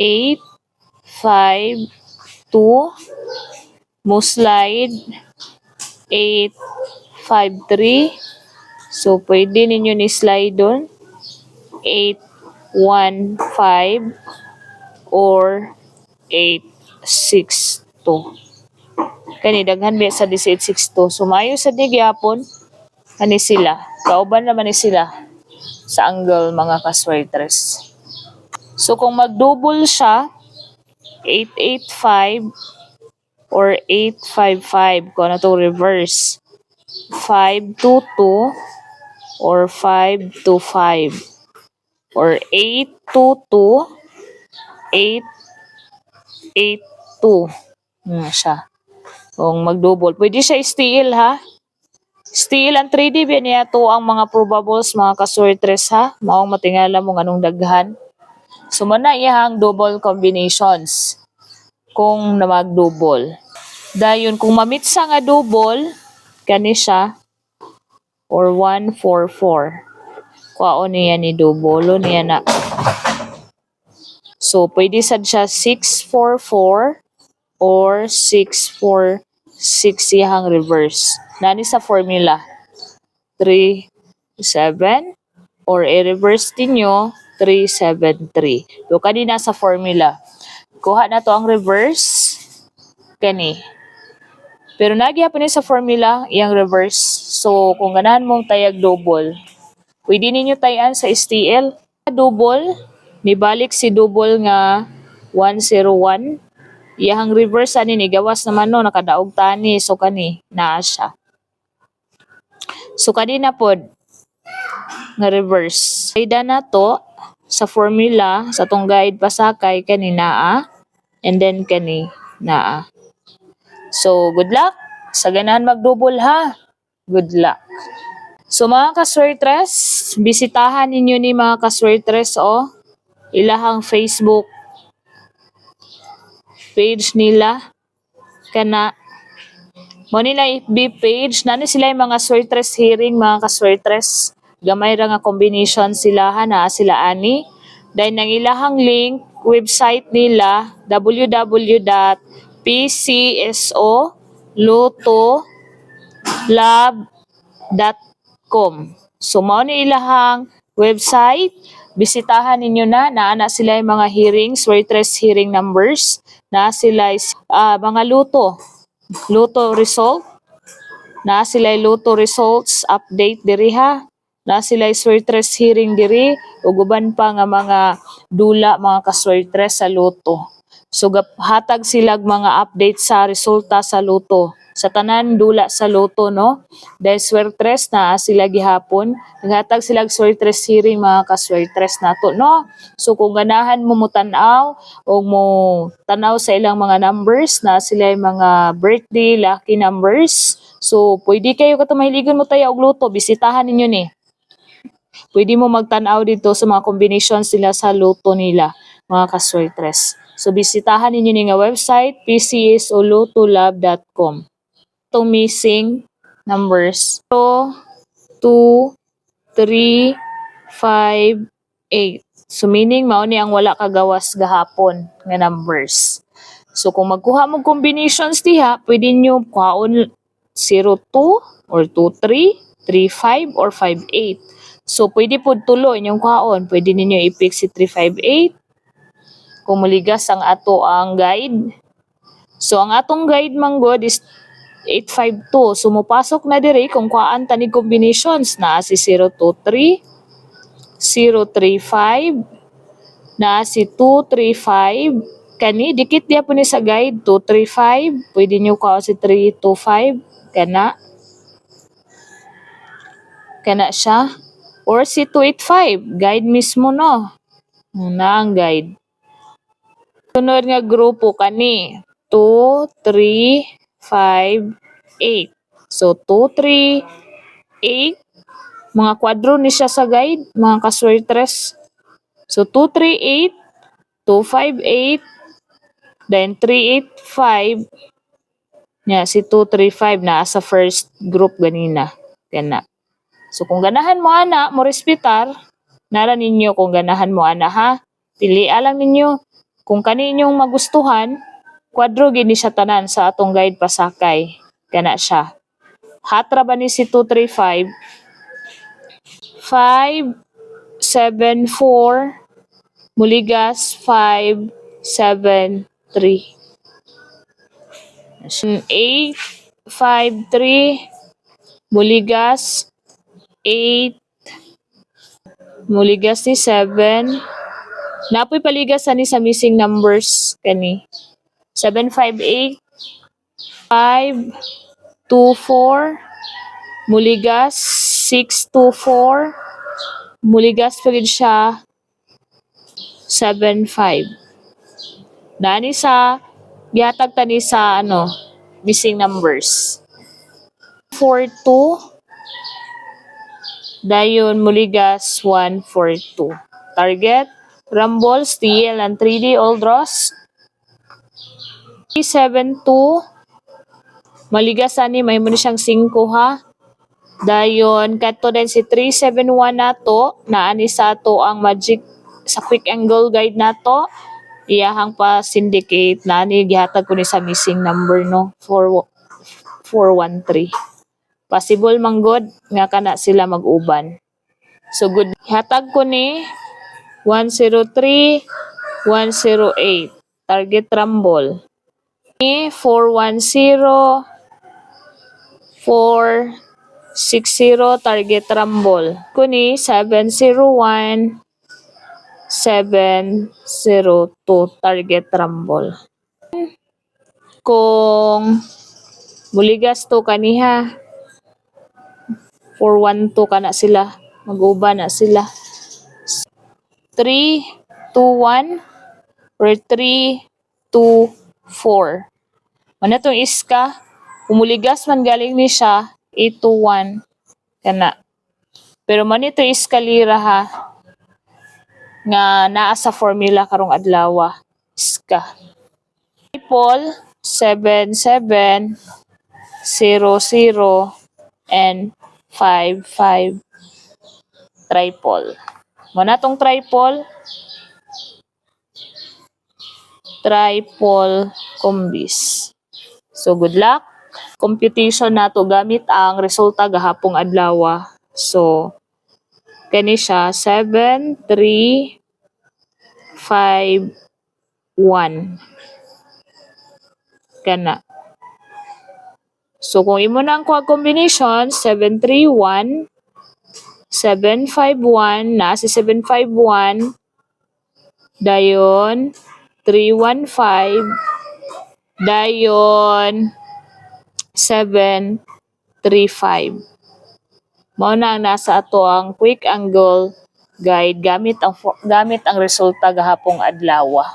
8, 5, 2. Mo slide 8, 5, 3. So, pwede ninyo ni slide doon 8, 1, 5 or 8, 6, 2. Kani daghan ba sa 18, 6, 2. So, maayo sa gyapon kani sila. Kauban naman ni sila sa angle mga kaswertres. So, kung mag-double siya, 885 or 855, kung ano to reverse, 522 or 525 or 822, 882. Siya. Kung mag-double. Pwede siya steal ha. Steal ang 3D ba niya to ang mga probables mga kaswertres ha. Maong matingala mo anong daghan. So, mana iyahang double combinations kung na mag-double. Dayon, kung mamitsa nga double, kani siya, or 144. Kuwaon niya ni double, niya na. So, pwede sad siya 644 or 646 iyahang reverse. Nani sa formula? 3, 7, or i-reverse din nyo, 373. So, kanina sa formula. Kuha na to ang reverse. Kani. Pero nagyapon sa formula, iyang reverse. So, kung ganahan mong tayag double, pwede ninyo tayan sa STL. Double, nibalik si double nga 101. Iyang reverse ani ni gawas naman no, nakadaog tani. So, kani, naa siya. So, kanina pod, nga reverse. Ida na to, sa formula, sa tong guide pasakay, kani naa, and then kani naa. So, good luck. Sa ganahan mag-double ha. Good luck. So, mga kaswertres, bisitahan ninyo ni mga kaswertres ilahang Facebook page nila. Kana, mo nila FB page. Nano sila yung mga swertres hearing, mga kaswertres. Gamay ra nga combination sila na sila ani. Dahil nang ilahang link, website nila, www.pcsolotolab.com. So, mao ni ilahang website. Bisitahan ninyo na. Naana sila yung mga hearing, swertres hearing numbers. Na sila mga luto result. Na sila luto results update diri ha. Na sila swertres hearing diri ug uban pa nga mga dula mga kaswertres sa luto. So hatag sila mga update sa resulta sa luto. Sa tanan dula sa luto no. Dahil swertres na sila gihapon, naghatag sila swertres hearing mga kaswertres nato no. So kung ganahan mo tan-aw o mo tanaw sa ilang mga numbers na sila yung mga birthday lucky numbers. So pwede kayo katumahiligon mo tayo og luto, bisitahan ninyo ni. Pwede mo magtanaw dito sa mga combinations sila sa luto nila, mga kaswertres. So, bisitahan ninyo ni nga website, pcsolotolab.com. Itong missing numbers. 0, 2, 3, 5, 8. So, meaning, mao ni ang wala kagawas gahapon nga numbers. So, kung magkuha mo combinations diha, pwede nyo kuhaon 0, 2, or 2, 3, 3, 5, or 5, 8. So, pwede po tulo inyong kuhaon. Pwede ninyo i-pick si 358. Kung maligas ang ato ang guide. So, ang atong guide manggod is 852. So, mupasok na diri kung kuhaan tani combinations na si 023, 035, na si 235. Kani, dikit diya po ni sa guide, 235. Pwede nyo kuhaan si 325. Kana siya. Or si 285, guide mismo no. Na ang guide. Sunod nga grupo kani, 2, 3, 5, 8. So 2, 3, 8. Mga kwadro ni siya sa guide, mga kaswertres. So 2, 3, 8, 2, 5, 8, then 3, 8, 5. Yeah, si 2, 3, 5 na sa first group ganina. Kana. So kung ganahan mo ana, mo respetar, nara ninyo kung ganahan mo ana ha. Pili lang ninyo Kung kaninyong magustuhan, kwadro gini siya tanan sa atong guide pasakay. Kana siya. Hatra ba ni si 235? 574 Muligas 573. 853 Muligas 8 Muligas ni 7. Napoy paligas ani sa missing numbers kani. 758 524 Muligas 624 Muligas pa gid siya 75. Nani sa gihatag tani sa missing numbers. 42 dayon Muligas 142. Target Rumble, Steel, and 3D all draws. 372 Maligas ani may mo siyang 5 ha. Dayon kadto din si 371 nato naani sa ato ang magic sa quick angle guide nato. Iyahang pa syndicate nani gihatag ko ni sa missing number 413. Possible man god nga kana sila mag-uban. So good hatag ko ni 103 108 target rumble. 410 460 target rumble. Kuni 701 702 target rumble. Kung muligas to kaniha 412 kana sila mag-uban na sila. 321 or 324. Ano itong iska? Umuligas man galing ni siya, 821. Kana. Pero man ito iska lira ha. Nga naa sa formula karong adlaw. Iska. Triple, 77, 00, and 55. Triple. Muna itong triple combis. So good luck. Computation nato gamit ang resulta gahapong adlaw. So kani siya 7351 kana. So kung imo na ang combination 731 751 na si 751 dayon 315 dayon 735. Mao na ang nasa ato ang quick angle guide gamit ang resulta gahapong adlaw.